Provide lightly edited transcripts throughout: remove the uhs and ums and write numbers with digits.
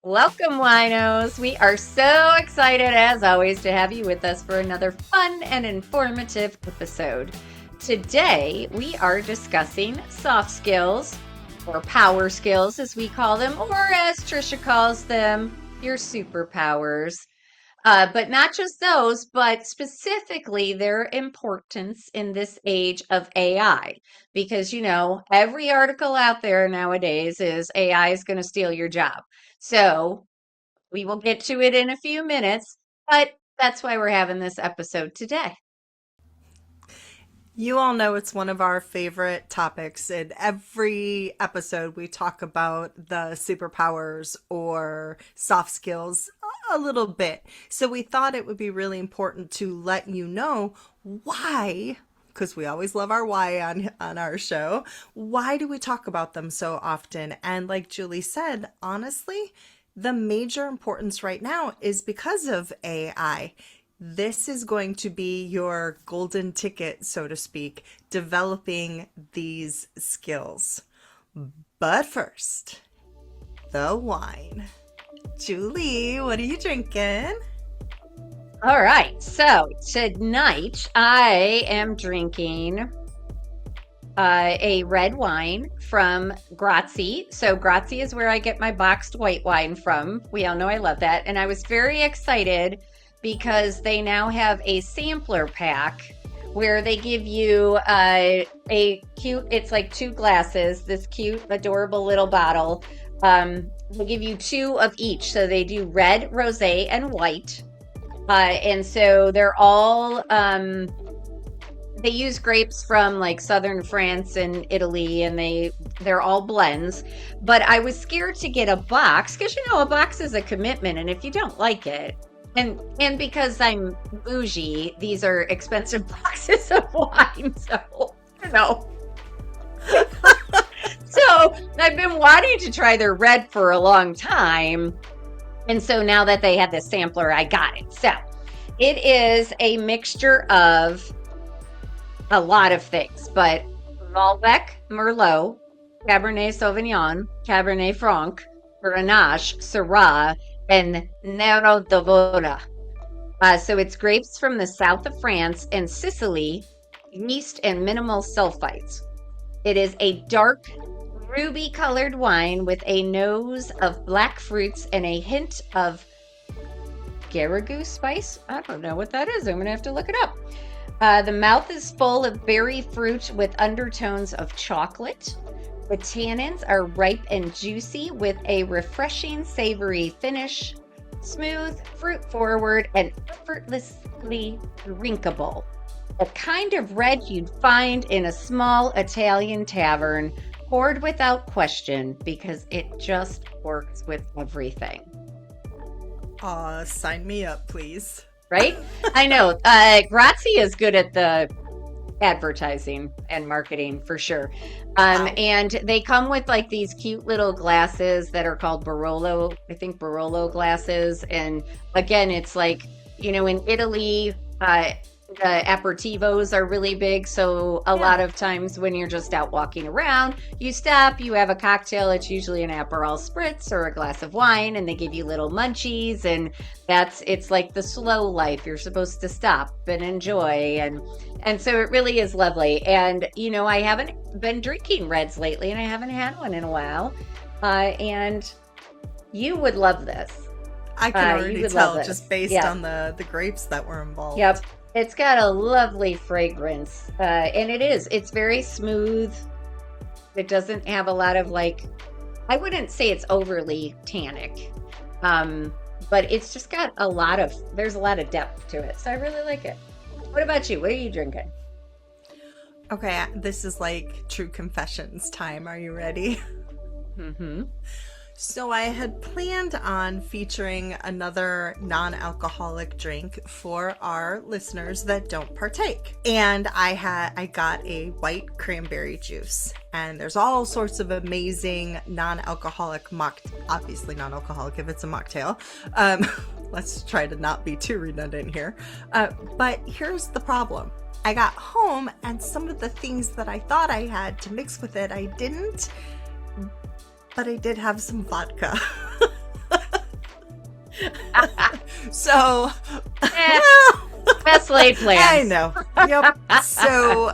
Welcome, winos. We are so excited, as always, to have you with us for another fun and informative episode. Today, we are discussing soft skills, or power skills, as we call them, or as Trisha calls them, your superpowers. But not just those, but specifically their importance in this age of AI. Because, every article out there nowadays is AI is going to steal your job. So we will get to it in a few minutes, but that's why we're having this episode today. You all know it's one of our favorite topics. In every episode, we talk about the superpowers or soft skills a little bit. So we thought it would be really important to let you know why, because we always love our why on our show. Why do we talk about them so often? And like Julie said, honestly, the major importance right now is because of AI. This is going to be your golden ticket, so to speak, developing these skills. But first, the wine. Julie, what are you drinking? All right, so tonight I am drinking a red wine from Grazie. So Grazie is where I get my boxed white wine from. We all know I love that. And I was very excited because they now have a sampler pack where they give you a cute, it's like 2 glasses, this cute, adorable little bottle. They give you 2 of each. So they do red, rosé, and white. And so they're all, they use grapes from like southern France and Italy, and they're all blends. But I was scared to get a box because, a box is a commitment. And if you don't like it, and because I'm bougie, these are expensive boxes of wine. So, So I've been wanting to try their red for a long time. And so now that they have this sampler, I got it. So it is a mixture of a lot of things, but Malbec, Merlot, Cabernet Sauvignon, Cabernet Franc, Grenache, Syrah, and Nero d'Avola. So it's grapes from the south of France and Sicily, yeast and minimal sulfites. It is a dark, ruby-colored wine with a nose of black fruits and a hint of Garrigou spice. I don't know what that is. I'm going to have to look it up. The mouth is full of berry fruit with undertones of chocolate. The tannins are ripe and juicy with a refreshing, savory finish, smooth, fruit-forward, and effortlessly drinkable. The kind of red you'd find in a small Italian tavern, poured without question because it just works with everything. Sign me up, please. Right? I know. Grazie is good at the advertising and marketing for sure. And they come with like these cute little glasses that are called Barolo, I think Barolo glasses. And again, it's like, in Italy, the aperitivos are really big. So a lot of times when you're just out walking around, you stop, you have a cocktail. It's usually an Aperol Spritz or a glass of wine, and they give you little munchies. And it's like the slow life. You're supposed to stop and enjoy. And so it really is lovely. And, I haven't been drinking reds lately, and I haven't had one in a while. And you would love this. I can already tell just based on the grapes that were involved. Yep. It's got a lovely fragrance, and it's very smooth. It doesn't have a lot of I wouldn't say it's overly tannic, but it's just got there's a lot of depth to it. So I really like it. What about you? What are you drinking? Okay, this is like true confessions time. Are you ready? Mm-hmm. So I had planned on featuring another non-alcoholic drink for our listeners that don't partake. And I got a white cranberry juice. And there's all sorts of amazing non-alcoholic obviously non-alcoholic if it's a mocktail. Let's try to not be too redundant here. But here's the problem. I got home and some of the things that I thought I had to mix with it, I didn't. But I did have some vodka. So, Eh, well, best laid I plans. know. Yep. So,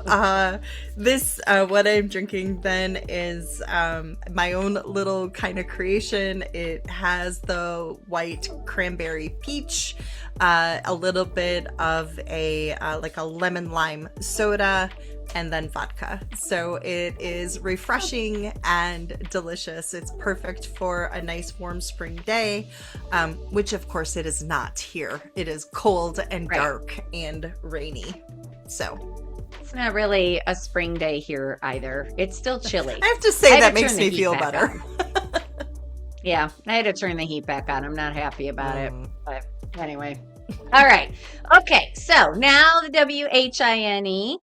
this, what I'm drinking then is my own little kind of creation. It has the white cranberry peach, a little bit of a like a lemon lime soda, and then vodka. So it is refreshing and delicious. It's perfect for a nice warm spring day, which of course it is not here. It is cold and Right. dark and rainy. So It's not really a spring day here either. It's still chilly. I have to I say had that to turn makes the me heat feel back better. on. Yeah, I had to turn the heat back on. I'm not happy about it. But anyway. All right. Okay. So now the WHINE.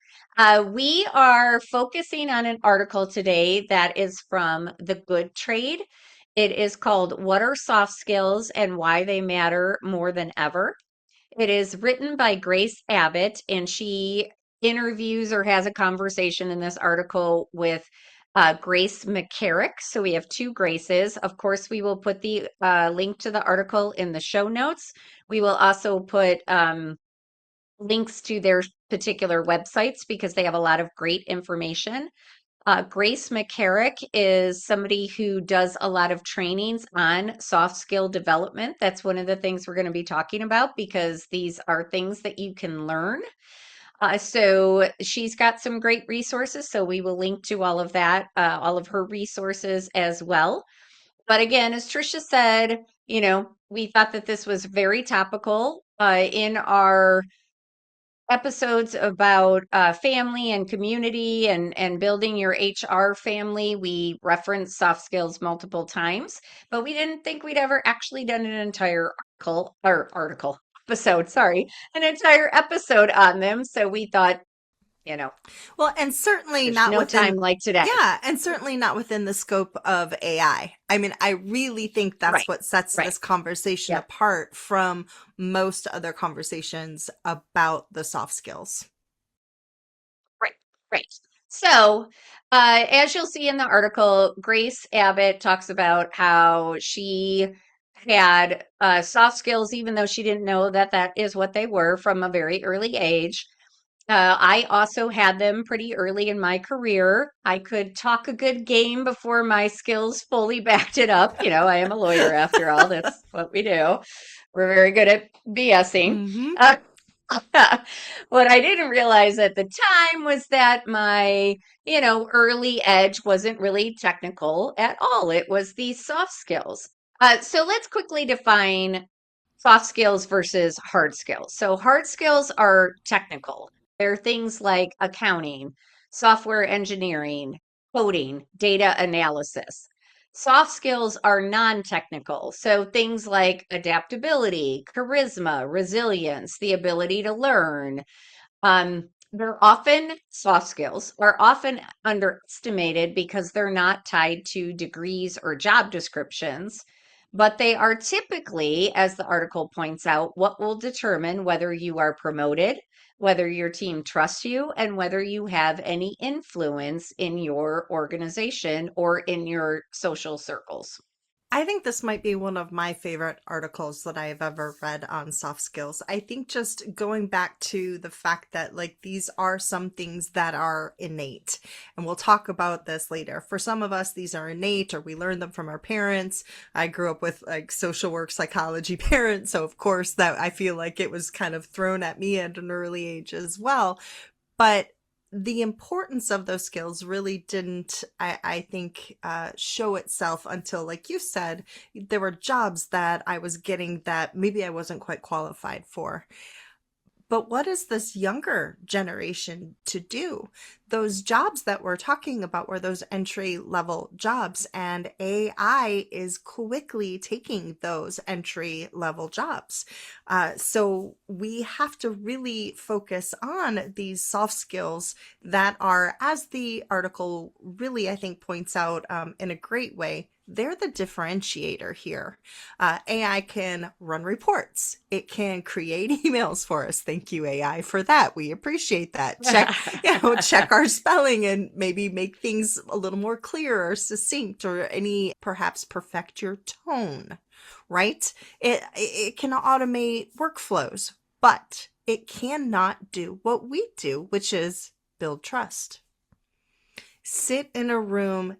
We are focusing on an article today that is from The Good Trade. It is called What Are Soft Skills and Why They Matter More Than Ever? It is written by Grace Abbott, and she interviews or has a conversation in this article with Grace McCarrick. So we have two Graces. Of course, we will put the link to the article in the show notes. We will also put links to their particular websites because they have a lot of great information. Grace McCarrick is somebody who does a lot of trainings on soft skill development. That's one of the things we're going to be talking about because these are things that you can learn. So she's got some great resources. So we will link to all of that, all of her resources as well. But again, as Trisha said, we thought that this was very topical in our episodes about family and community and building your HR family. We referenced soft skills multiple times, but we didn't think we'd ever actually done an entire article episode, sorry, an entire episode on them. So we thought, you know, Well, and certainly there's not no time within, like today. yeah, and certainly not within the scope of AI. I mean, I really think that's Right, what sets right. this conversation Yep. apart from most other conversations about the soft skills. Right, right. So, as you'll see in the article, Grace Abbott talks about how she had soft skills, even though she didn't know that that is what they were from a very early age. I also had them pretty early in my career. I could talk a good game before my skills fully backed it up. I am a lawyer after all. That's what we do. We're very good at BSing. Mm-hmm. Uh, what I didn't realize at the time was that my, early edge wasn't really technical at all. It was these soft skills. So let's quickly define soft skills versus hard skills. So hard skills are technical. They're things like accounting, software engineering, coding, data analysis. Soft skills are non-technical. So things like adaptability, charisma, resilience, the ability to learn. Soft skills are often underestimated because they're not tied to degrees or job descriptions, but they are typically, as the article points out, what will determine whether you are promoted, whether your team trusts you, and whether you have any influence in your organization or in your social circles. I think this might be one of my favorite articles that I've ever read on soft skills. I think just going back to the fact that like these are some things that are innate, and we'll talk about this later. For some of us, these are innate or we learn them from our parents. I grew up with like social work psychology parents, so of course that I feel like it was kind of thrown at me at an early age as well. But the importance of those skills really didn't, I think, show itself until, like you said, there were jobs that I was getting that maybe I wasn't quite qualified for. But what is this younger generation to do? Those jobs that we're talking about were those entry level jobs, and AI is quickly taking those entry level jobs. So we have to really focus on these soft skills that are, as the article really, I think, points out in a great way, they're the differentiator here. AI can run reports. It can create emails for us. Thank you, AI, for that. We appreciate that. Check our spelling and maybe make things a little more clear or succinct, or any perhaps perfect your tone, right? It can automate workflows, but it cannot do what we do, which is build trust. Sit in a room,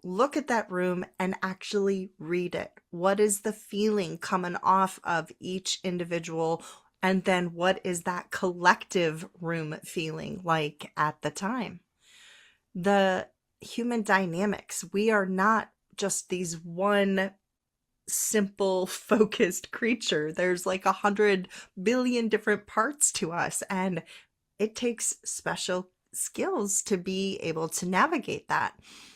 look at that room, and actually read it. What is the feeling coming off of each individual? And then what is that collective room feeling like at the time? The human dynamics. We are not just these one simple focused creature. There's like 100 billion different parts to us, and it takes special skills to be able to navigate that.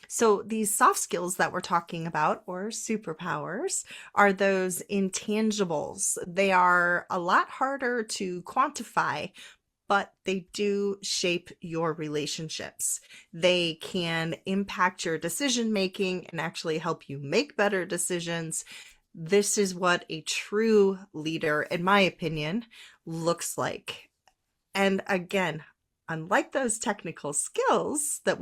So these soft skills that we're talking about, or superpowers, are those intangibles. They are a lot harder to quantify, but they do shape your relationships. They can impact your decision making and actually help you make better decisions. This is what a true leader, in my opinion, looks like. And again, unlike those technical skills that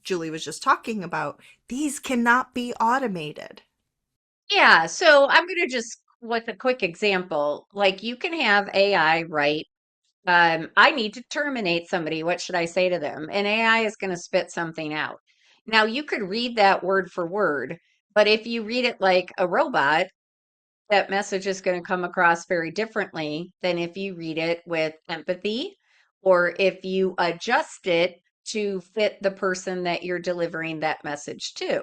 Julie was just talking about, these cannot be automated. Yeah, so I'm going to just, with a quick example, like you can have AI write, I need to terminate somebody. What should I say to them? And AI is going to spit something out. Now, you could read that word for word, but if you read it like a robot, that message is going to come across very differently than if you read it with empathy or if you adjust it to fit the person that you're delivering that message to.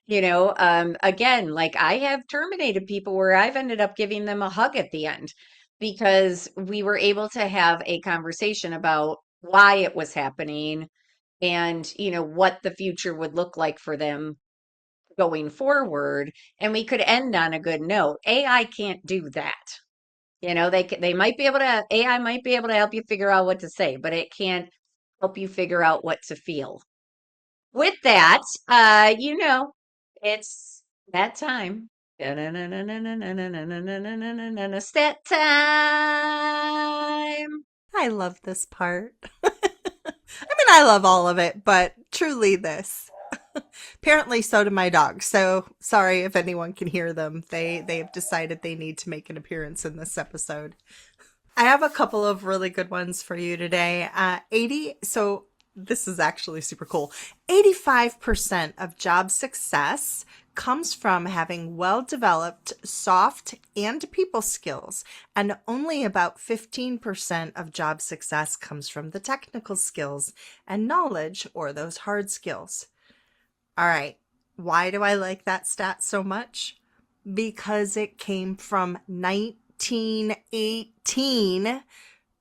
Again, like I have terminated people where I've ended up giving them a hug at the end because we were able to have a conversation about why it was happening and, what the future would look like for them going forward, and we could end on a good note. AI can't do that. They might be able to, AI might be able to help you figure out what to say, but it can't help you figure out what to feel. With that, it's that time. Stat time. I love this part. I love all of it, but truly this. Apparently, so do my dogs. So sorry if anyone can hear them. They have decided they need to make an appearance in this episode. I have a couple of really good ones for you today. 80. So this is actually super cool. 85% of job success comes from having well-developed soft and people skills, and only about 15% of job success comes from the technical skills and knowledge, or those hard skills. All right. Why do I like that stat so much? Because it came from 1918.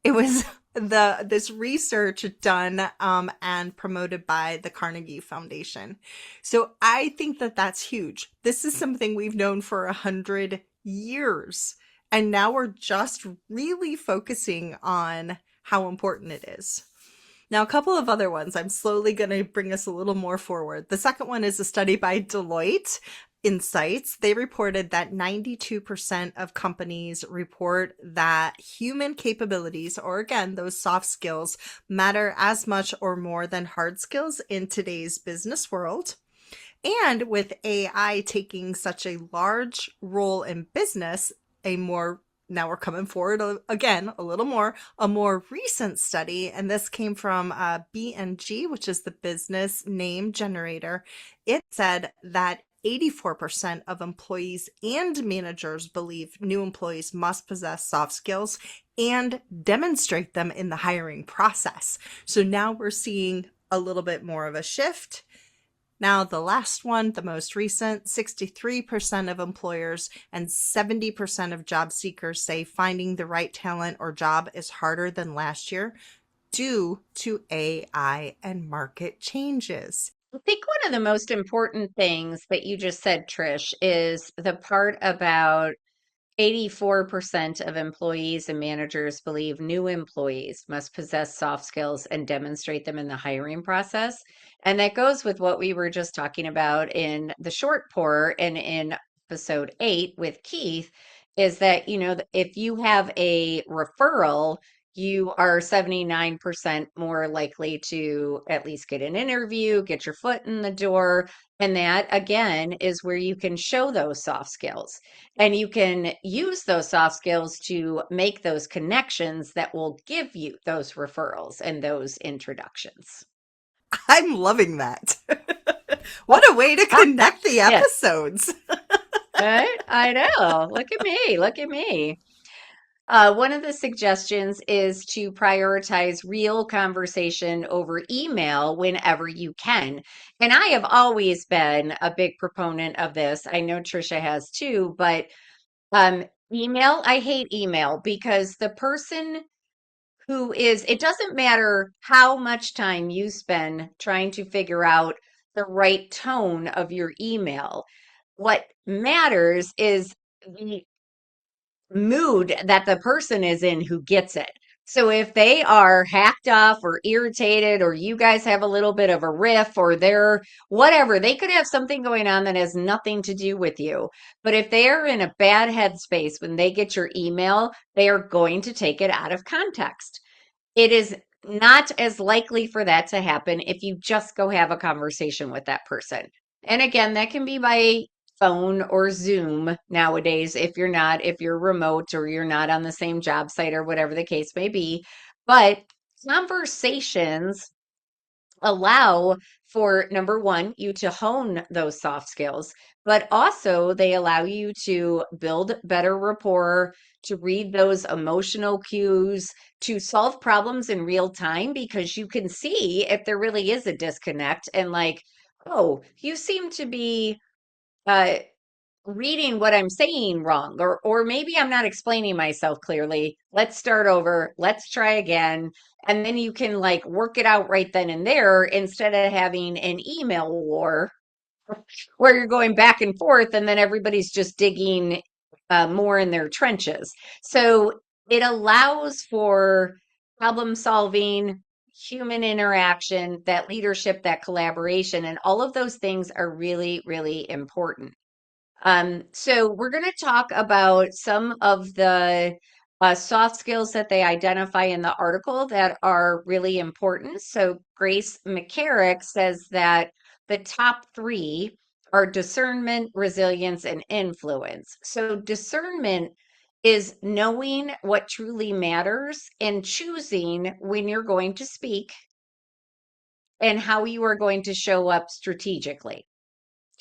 It was this research done and promoted by the Carnegie Foundation. So I think that that's huge. This is something we've known for 100 years. And now we're just really focusing on how important it is. Now, a couple of other ones. I'm slowly going to bring us a little more forward. The second one is a study by Deloitte Insights. They reported that 92% of companies report that human capabilities, or again, those soft skills, matter as much or more than hard skills in today's business world. And with AI taking such a large role in business, now we're coming forward again a little more, a more recent study, and this came from BNG, which is the business name generator. It said that 84% of employees and managers believe new employees must possess soft skills and demonstrate them in the hiring process. So now we're seeing a little bit more of a shift. Now, the last one, the most recent, 63% of employers and 70% of job seekers say finding the right talent or job is harder than last year due to AI and market changes. I think one of the most important things that you just said, Trish, is the part about 84% of employees and managers believe new employees must possess soft skills and demonstrate them in the hiring process. And that goes with what we were just talking about in the short pour and in episode 8 with Keith, is that, if you have a referral, you are 79% more likely to at least get an interview, get your foot in the door. And that, again, is where you can show those soft skills. And you can use those soft skills to make those connections that will give you those referrals and those introductions. I'm loving that. What a way to connect the Yes, episodes. right? I know. Look at me. Look at me. One of the suggestions is to prioritize real conversation over email whenever you can. And I have always been a big proponent of this. I know Trisha has too, but um, email, I hate email because the person it doesn't matter how much time you spend trying to figure out the right tone of your email. What matters is the mood that the person is in who gets it. So if they are hacked off or irritated, or you guys have a little bit of a riff, or they're whatever, they could have something going on that has nothing to do with you. But if they are in a bad headspace when they get your email, they are going to take it out of context. It is not as likely for that to happen if you just go have a conversation with that person. And again, that can be by phone or Zoom nowadays if you're remote or you're not on the same job site or whatever the case may be. But conversations allow for, number one, you to hone those soft skills, but also they allow you to build better rapport, to read those emotional cues, to solve problems in real time because you can see if there really is a disconnect and like, oh, you seem to be uh reading what I'm saying wrong, or maybe I'm not explaining myself clearly. Let's start over. Let's try again. And then you can like work it out right then and there instead of having an email war where you're going back and forth and then everybody's just digging more in their trenches. So it allows for problem solving, human interaction, that leadership, that collaboration, and all of those things are really, really important. So we're going to talk about some of the soft skills that they identify in the article that are really important. So Grace McCarrick says that the top three are discernment, resilience, and influence. So discernment is knowing what truly matters and choosing when you're going to speak and how you are going to show up strategically.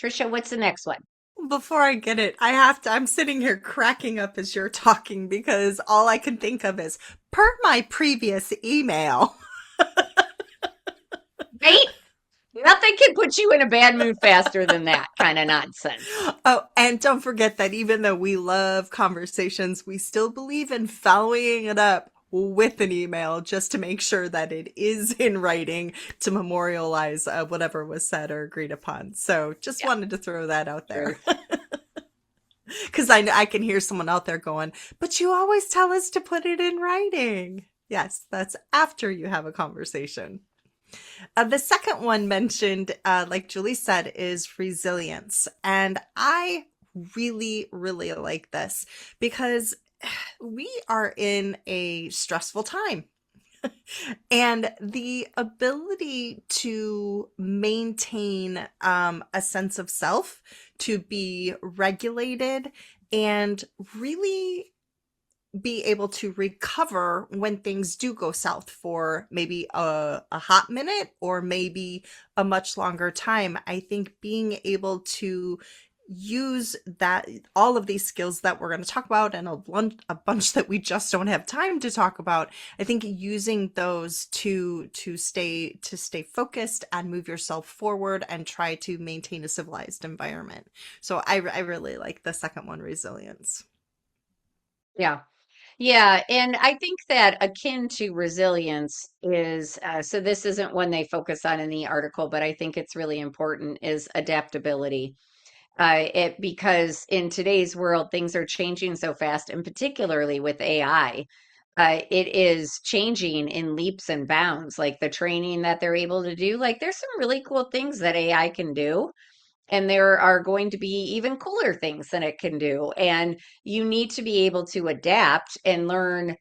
Trisha, what's the next one? Before I get it, I have to, I'm sitting here cracking up as you're talking because all I can think of is per my previous email. Right? Nothing can put you in a bad mood faster than that kind of nonsense. Oh, and don't forget that even though we love conversations, we still believe in following it up with an email just to make sure that it is in writing to memorialize whatever was said or agreed upon. So just Yeah, wanted to throw that out true. there. Because I can hear someone out there going, but you always tell us to put it in writing. Yes, that's after you have a conversation. The second one mentioned, like Julie said, is resilience. And I really, really like this because we are in a stressful time. And the ability to maintain a sense of self, to be regulated, and really be able to recover when things do go south for maybe a hot minute or maybe a much longer time. I think being able to use that, all of these skills that we're going to talk about and a bunch that we just don't have time to talk about, I think using those to stay focused and move yourself forward and try to maintain a civilized environment. So I really like the second one, resilience. Yeah. Yeah. And I think that akin to resilience is so this isn't one they focus on in the article, but I think it's really important is adaptability. It because in today's world things are changing so fast, and particularly with AI, it is changing in leaps and bounds. Like the training that they're able to do, like there's some really cool things that AI can do, and there are going to be even cooler things that it can do. And you need to be able to adapt and learn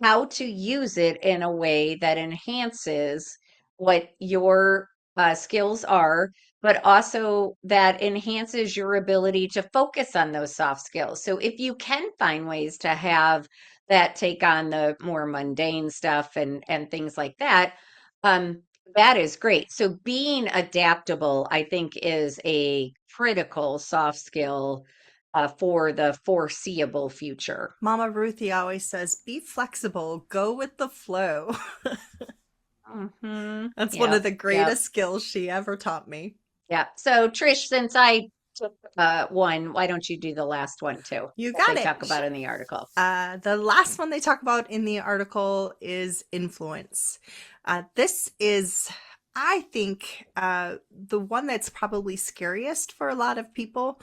how to use it in a way that enhances what your skills are, but also that enhances your ability to focus on those soft skills. So if you can find ways to have that take on the more mundane stuff and things like that, um, that is great. So being adaptable, I think, is a critical soft skill for the foreseeable future. Mama Ruthie always says, be flexible, go with the flow. Hmm. That's one of Yep. the Yep. greatest skills she ever taught me. Yep. So Trish, since I took one, why don't you do the last one too You that got they it. talk about in the article? The last one they talk about in the article is influence. This is, I think, the one that's probably scariest for a lot of people,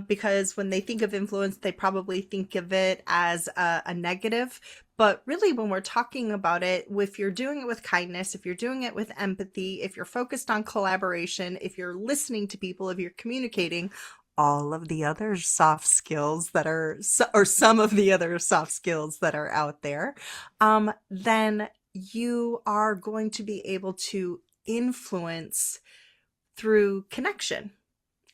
because when they think of influence, they probably think of it as a negative. But really, when we're talking about it, if you're doing it with kindness, if you're doing it with empathy, if you're focused on collaboration, if you're listening to people, if you're communicating, all of the other soft skills that are, or some of the other soft skills that are out there, then you are going to be able to influence through connection.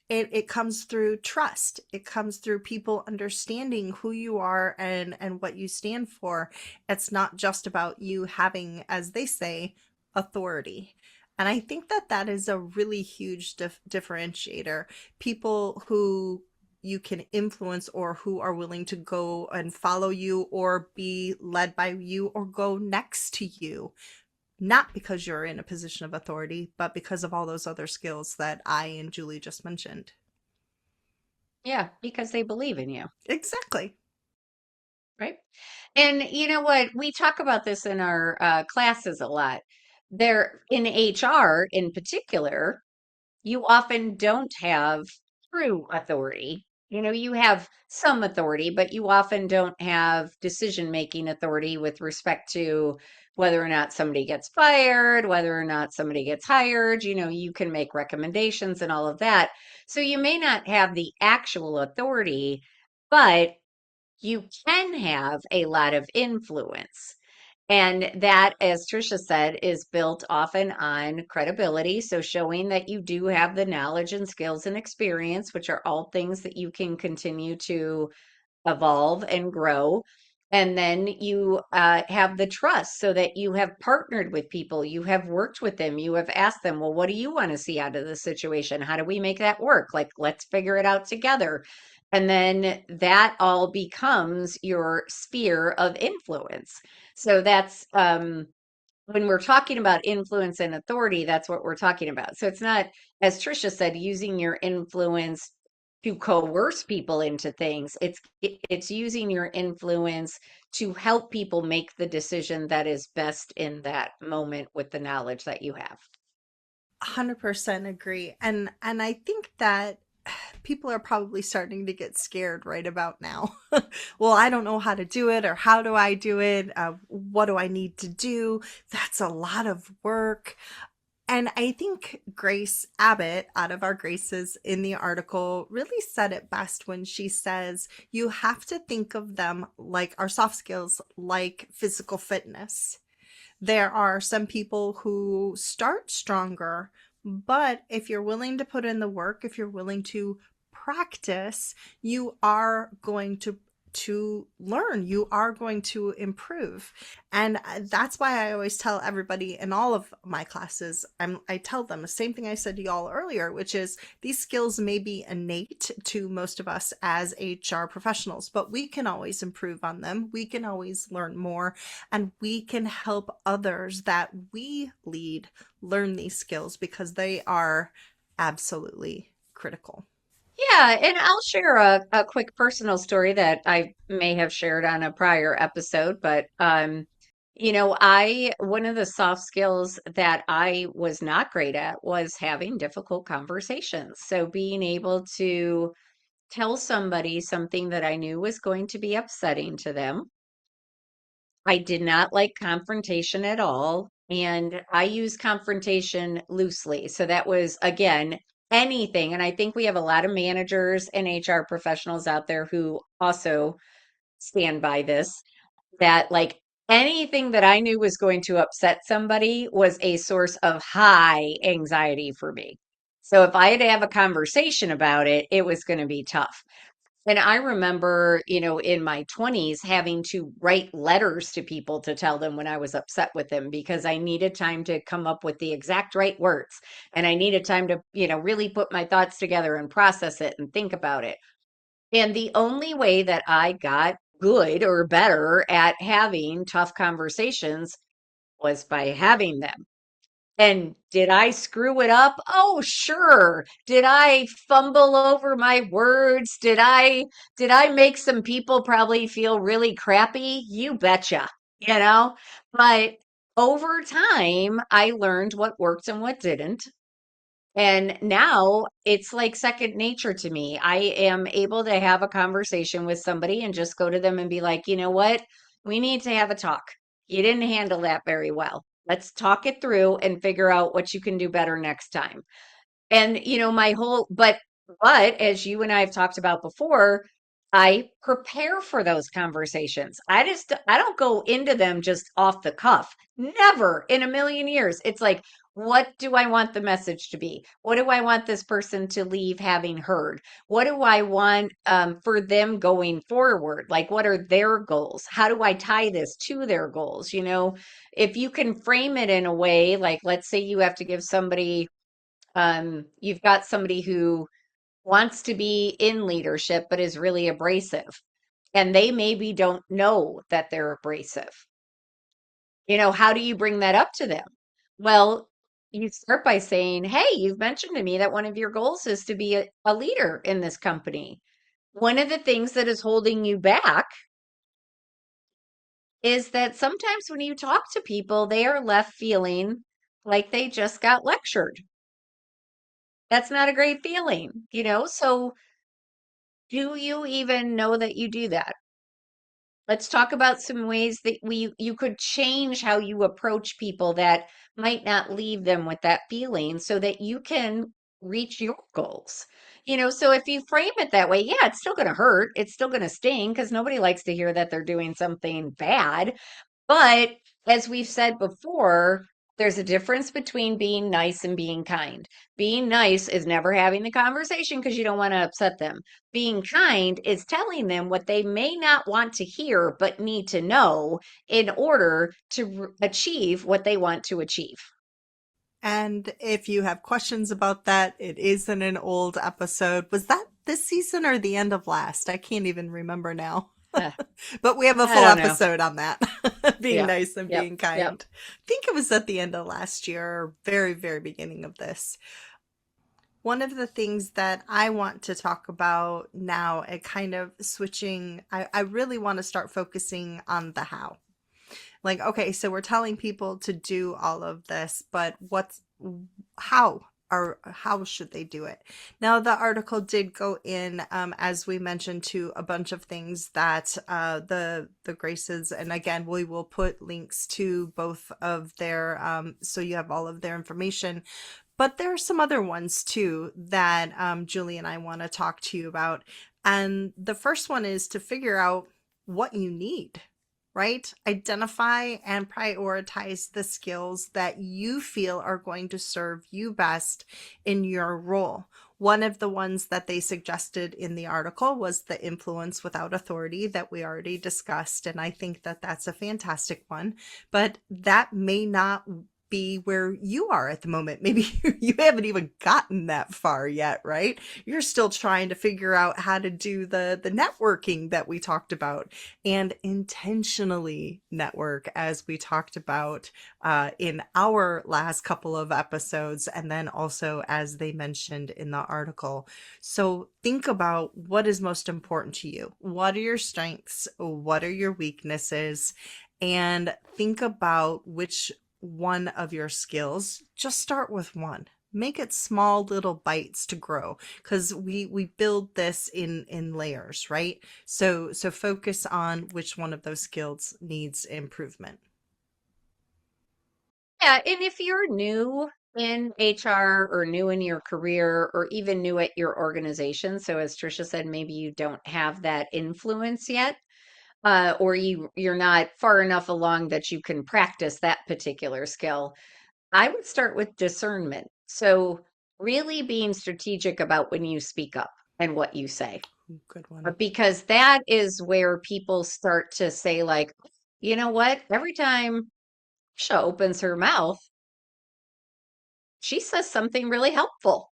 It comes through trust. It comes through people understanding who you are and what you stand for. It's not just about you having, as they say, authority. And I think that that is a really huge differentiator. People who you can influence or who are willing to go and follow you or be led by you or go next to you, not because you're in a position of authority, but because of all those other skills that I and Julie just mentioned. Yeah, because they believe in you, Exactly. right? And you know what? We talk about this in our classes a lot. There in HR in particular, you often don't have true authority. You know, you have some authority, but you often don't have decision-making authority with respect to whether or not somebody gets fired, whether or not somebody gets hired. You know, you can make recommendations and all of that. So you may not have the actual authority, but you can have a lot of influence. And that, as Trisha said, is built often on credibility. So showing that you do have the knowledge and skills and experience, which are all things that you can continue to evolve and grow. And then you have the trust so that you have partnered with people, you have worked with them, you have asked them, well, what do you want to see out of this situation? How do we make that work? Like, let's figure it out together. And then that all becomes your sphere of influence. So that's when we're talking about influence and authority, that's what we're talking about. So it's not, as Trisha said, using your influence to coerce people into things. It's using your influence to help people make the decision that is best in that moment with the knowledge that you have. 100% agree. And I think that people are probably starting to get scared right about now. Well, I don't know how to do it, or how do I do it? What do I need to do? That's a lot of work. And I think Grace Abbott, out of our Graces in the article, really said it best when she says you have to think of them like our soft skills, like physical fitness. There are some people who start stronger, but if you're willing to put in the work, if you're willing to practice, you are going to learn, you are going to improve. And that's why I always tell everybody in all of my classes, I tell them the same thing I said to y'all earlier, which is these skills may be innate to most of us as HR professionals, but we can always improve on them, we can always learn more, and we can help others that we lead learn these skills because they are absolutely critical. Yeah, and I'll share a quick personal story that I may have shared on a prior episode, but One of the soft skills that I was not great at was having difficult conversations. So being able to tell somebody something that I knew was going to be upsetting to them. I did not like confrontation at all. And I use confrontation loosely. So that was, again, anything. And I think we have a lot of managers and HR professionals out there who also stand by this, that like anything that I knew was going to upset somebody was a source of high anxiety for me. So if I had to have a conversation about it, it was going to be tough. And I remember, in my 20s having to write letters to people to tell them when I was upset with them because I needed time to come up with the exact right words. And I needed time to, really put my thoughts together and process it and think about it. And the only way that I got good or better at having tough conversations was by having them. And did I screw it up? Oh, sure. Did I fumble over my words? Did I make some people probably feel really crappy? You betcha, you know? But over time, I learned what worked and what didn't. And now it's like second nature to me. I am able to have a conversation with somebody and just go to them and be like, you know what? We need to have a talk. You didn't handle that very well. Let's talk it through and figure out what you can do better next time. And my whole but as you and I have talked about before, I prepare for those conversations. I don't go into them just off the cuff. Never in a million years. It's like, what do I want the message to be? What do I want this person to leave having heard? What do I want for them going forward? Like, what are their goals? How do I tie this to their goals? If you can frame it in a way, like, let's say you have to give somebody you've got somebody who wants to be in leadership but is really abrasive, and they maybe don't know that they're abrasive. How do you bring that up to them? Well, you start by saying, hey, you've mentioned to me that one of your goals is to be a leader in this company. One of the things that is holding you back is that sometimes when you talk to people, they are left feeling like they just got lectured. That's not a great feeling. So do you even know that you do that? Let's talk about some ways that you could change how you approach people that might not leave them with that feeling so that you can reach your goals. So if you frame it that way, yeah, it's still going to hurt. It's still going to sting because nobody likes to hear that they're doing something bad. But as we've said before, there's a difference between being nice and being kind. Being nice is never having the conversation because you don't want to upset them. Being kind is telling them what they may not want to hear but need to know in order to achieve what they want to achieve. And if you have questions about that, it is in an old episode. Was that this season or the end of last? I can't even remember now. Uh, But we have a I full don't know. episode on that. Being Yep. nice and Yep. being Yep. kind. I think it was at the end of last year, or very, very beginning of this. One of the things that I want to talk about now, and kind of switching, I really want to start focusing on the how. Like, okay, so we're telling people to do all of this, but how or how should they do it? Now, the article did go in, as we mentioned, to a bunch of things that the Graces, and again, we will put links to both of their, so you have all of their information. But there are some other ones too that Julie and I want to talk to you about. And the first one is to figure out what you need, right? Identify and prioritize the skills that you feel are going to serve you best in your role. One of the ones that they suggested in the article was the influence without authority that we already discussed. And I think that that's a fantastic one, but that may not be where you are at the moment. Maybe you haven't even gotten that far yet, right? You're still trying to figure out how to do the networking that we talked about, and intentionally network, as we talked about in our last couple of episodes, and then also as they mentioned in the article. So think about what is most important to you. What are your strengths? What are your weaknesses? and think about which one of your skills. Just start with one. Make it small little bites to grow, because we build this in layers, right? So focus on which one of those skills needs improvement. Yeah, and if you're new in HR or new in your career or even new at your organization, so as Trisha said, maybe you don't have that influence yet, or you're not far enough along that you can practice that particular skill. I would start with discernment. So really being strategic about when you speak up and what you say, Good one. because that is where people start to say like, you know what? Every time Trisha opens her mouth, she says something really helpful.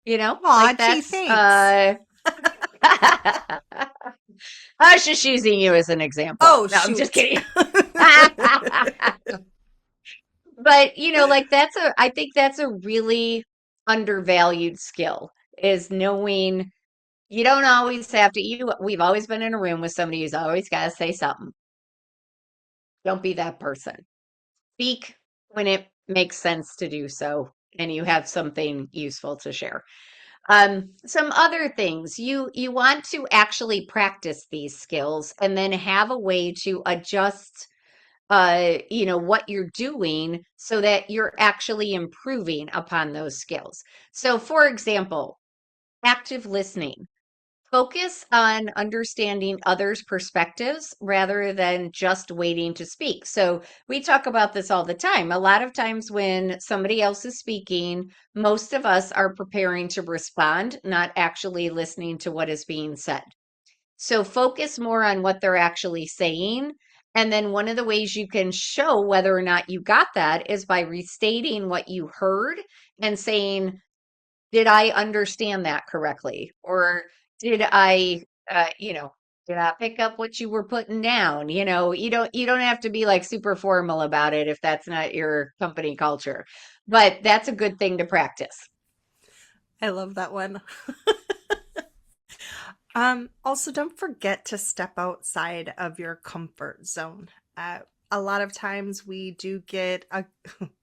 Aw, Like gee, that's thanks. I was just using you as an example. Oh, No, I'm just shoot. kidding. But like I think that's a really undervalued skill, is knowing you don't always have to we've always been in a room with somebody who's always got to say something. Don't be that person. Speak when it makes sense to do so and you have something useful to share. Some other things, you want to actually practice these skills and then have a way to adjust what you're doing so that you're actually improving upon those skills. So for example, active listening. Focus on understanding others' perspectives rather than just waiting to speak. So, we talk about this all the time. A lot of times, when somebody else is speaking, most of us are preparing to respond, not actually listening to what is being said. So, focus more on what they're actually saying. And then, one of the ways you can show whether or not you got that is by restating what you heard and saying, did I understand that correctly? Or did I, uh, you know, did I pick up what you were putting down? You don't have to be like super formal about it if that's not your company culture, but that's a good thing to practice. I love that one. Also, don't forget to step outside of your comfort zone. A lot of times we do get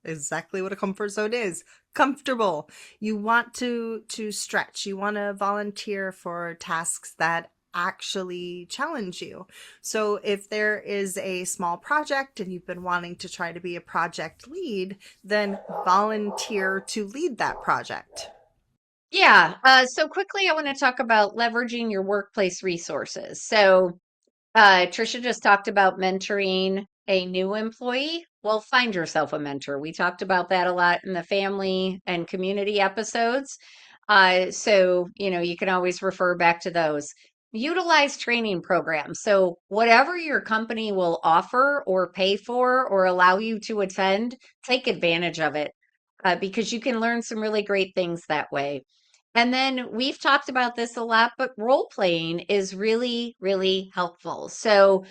exactly what a comfort zone is, comfortable. You want to stretch. You want to volunteer for tasks that actually challenge you. So if there is a small project and you've been wanting to try to be a project lead, then volunteer to lead that project. Yeah. So quickly, I want to talk about leveraging your workplace resources. So, Trisha just talked about mentoring a new employee. Well, find yourself a mentor. We talked about that a lot in the family and community episodes. So, you can always refer back to those. Utilize training programs. So, whatever your company will offer or pay for or allow you to attend, take advantage of it, because you can learn some really great things that way. And then we've talked about this a lot, but role playing is really, really helpful. So,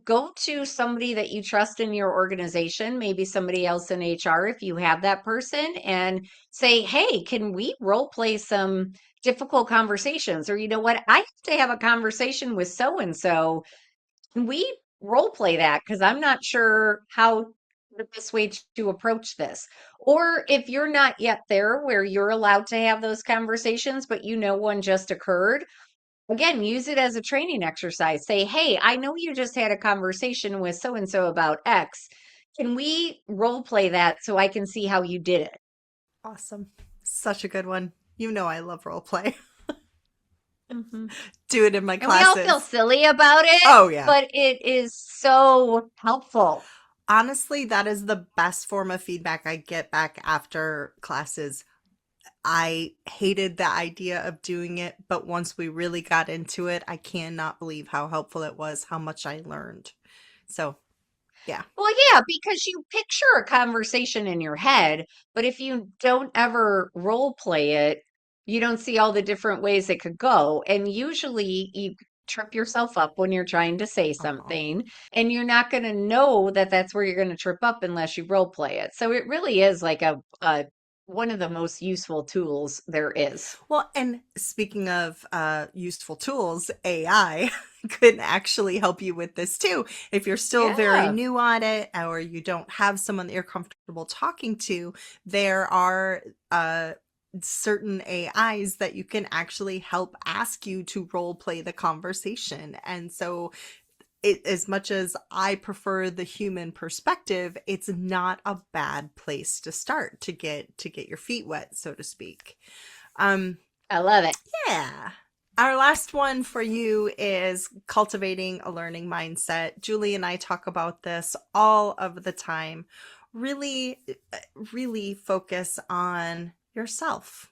go to somebody that you trust in your organization, maybe somebody else in HR if you have that person, and say, hey, can we role play some difficult conversations? Or, you know what? I have to have a conversation with so and so. Can we role play that? Because I'm not sure how the best way to approach this. Or if you're not yet there where you're allowed to have those conversations, but one just occurred, again, use it as a training exercise. Say, hey, I know you just had a conversation with so and so about X. Can we role play that so I can see how you did it? Awesome. Such a good one. You know I love role play. Mhm. Do it in my And we all feel classes. silly about it, Oh yeah. but it is so helpful. Honestly, that is the best form of feedback I get back after classes. I hated the idea of doing it, but once we really got into it, I cannot believe how helpful it was, how much I learned. So, yeah. Well, yeah, because you picture a conversation in your head, but if you don't ever role play it, you don't see all the different ways it could go. And usually you trip yourself up when you're trying to say Uh-huh. something, and you're not going to know that that's where you're going to trip up unless you role play it. So it really is like a one of the most useful tools there is. Well, and speaking of useful tools, AI could actually help you with this too. If you're still very Yeah. new on it, or you don't have someone that you're comfortable talking to, there are certain AIs that you can actually help ask you to role play the conversation. And so as much as I prefer the human perspective, it's not a bad place to start to get your feet wet, so to speak. Um, I love it. yeah. Our last one for you is cultivating a learning mindset. Julie and I talk about this all of the time. Really, really focus on yourself.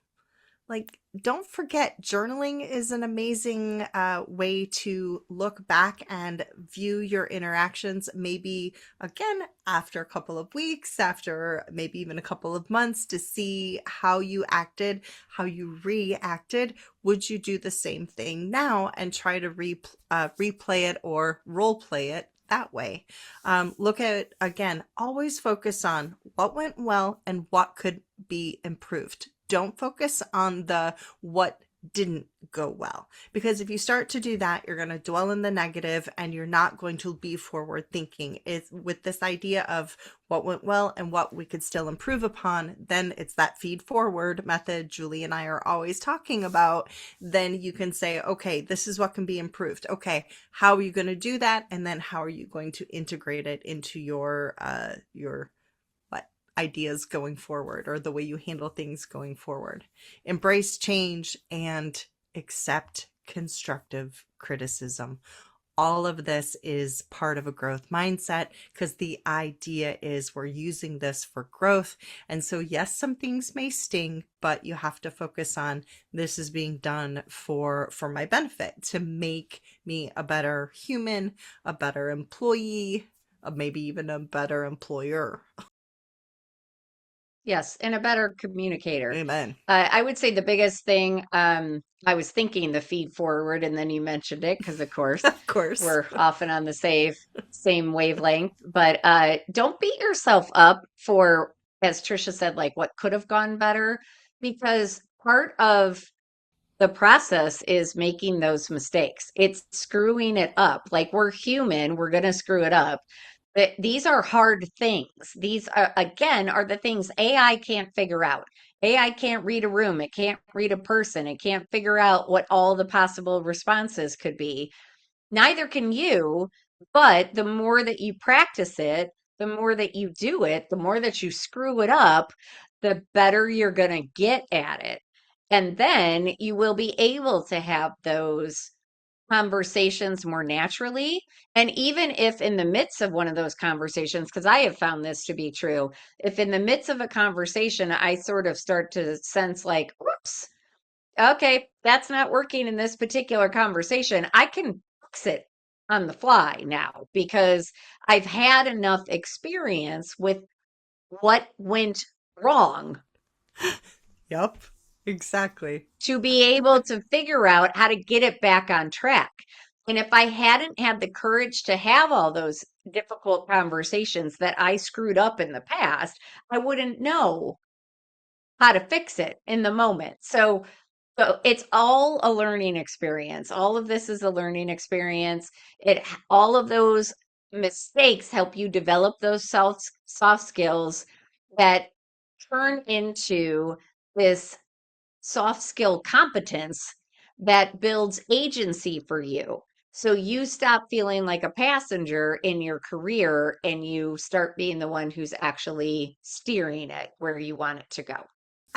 Like, don't forget, journaling is an amazing way to look back and view your interactions, maybe again after a couple of weeks, after maybe even a couple of months, to see how you acted, how you reacted. Would you do the same thing now and try to replay it or role play it that way? Look at, again, always focus on what went well and what could be improved. Don't focus on the what didn't go well, because if you start to do that, you're going to dwell in the negative and you're not going to be forward thinking. It's with this idea of what went well and what we could still improve upon. Then it's that feed forward method Julie and I are always talking about. Then you can say, okay, this is what can be improved. Okay, how are you going to do that? And then how are you going to integrate it into your ideas going forward, or the way you handle things going forward. Embrace change and accept constructive criticism. All of this is part of a growth mindset, because the idea is we're using this for growth. And so, yes, some things may sting, but you have to focus on, this is being done for my benefit, to make me a better human, a better employee, maybe even a better employer. Yes, and a better communicator. Amen. I would say the biggest thing, I was thinking the feed forward, and then you mentioned it because, of course, Of course. we're often on the same wavelength. But don't beat yourself up for, as Trisha said, like what could have gone better, because part of the process is making those mistakes. It's screwing it up. Like, we're human, we're going to screw it up. But these are hard things. These are, again, are the things AI can't figure out. AI can't read a room. It can't read a person. It can't figure out what all the possible responses could be. Neither can you, but the more that you practice it, the more that you do it, the more that you screw it up, the better you're going to get at it. And then you will be able to have those conversations more naturally. And even if in the midst of one of those conversations, because I have found this to be true, if in the midst of a conversation, I sort of start to sense like, whoops, okay, that's not working in this particular conversation, I can fix it on the fly now, because I've had enough experience with what went wrong Yep, exactly. to be able to figure out how to get it back on track. And if I hadn't had the courage to have all those difficult conversations that I screwed up in the past, I wouldn't know how to fix it in the moment. So it's all a learning experience. All of this is a learning experience. All of those mistakes help you develop those soft skills that turn into this soft skill competence that builds agency for you. So you stop feeling like a passenger in your career and you start being the one who's actually steering it where you want it to go.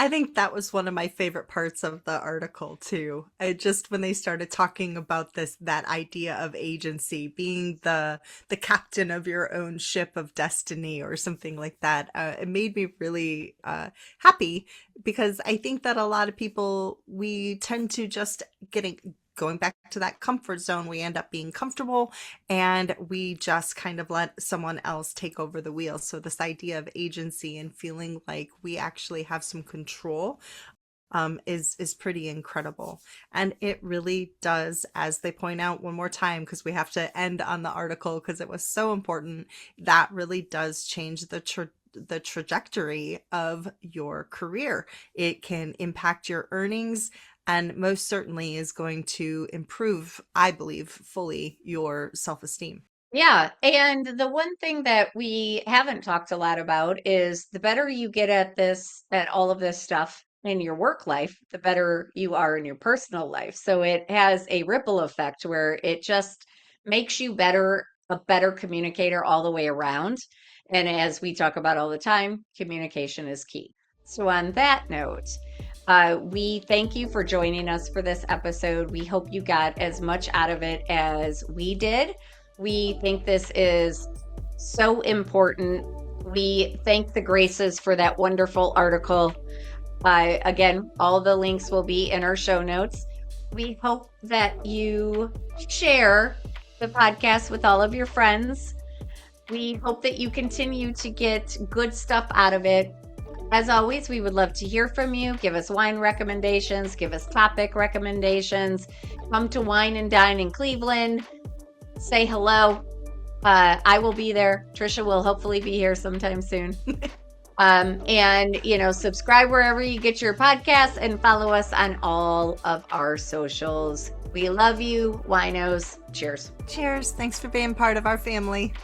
I think that was one of my favorite parts of the article too. I just, when they started talking about this, that idea of agency, being the captain of your own ship of destiny or something like that, it made me really happy, because I think that a lot of people, we tend to just going back to that comfort zone. We end up being comfortable and we just kind of let someone else take over the wheel. So this idea of agency and feeling like we actually have some control is pretty incredible. And it really does, as they point out one more time, because we have to end on the article because it was so important, that really does change the trajectory of your career. It can impact your earnings and most certainly is going to improve, I believe, fully your self-esteem. Yeah. And the one thing that we haven't talked a lot about is the better you get at this, at all of this stuff in your work life, the better you are in your personal life. So it has a ripple effect where it just makes you better, a better communicator all the way around. And as we talk about all the time, communication is key. So on that note, we thank you for joining us for this episode. We hope you got as much out of it as we did. We think this is so important. We thank the Graces for that wonderful article. Again, all the links will be in our show notes. We hope that you share the podcast with all of your friends. We hope that you continue to get good stuff out of it. As always, we would love to hear from you. Give us wine recommendations, give us topic recommendations. Come to Wine and Dine in Cleveland. Say hello. I will be there. Trisha will hopefully be here sometime soon. And, subscribe wherever you get your podcasts and follow us on all of our socials. We love you, winos. Cheers. Cheers. Thanks for being part of our family.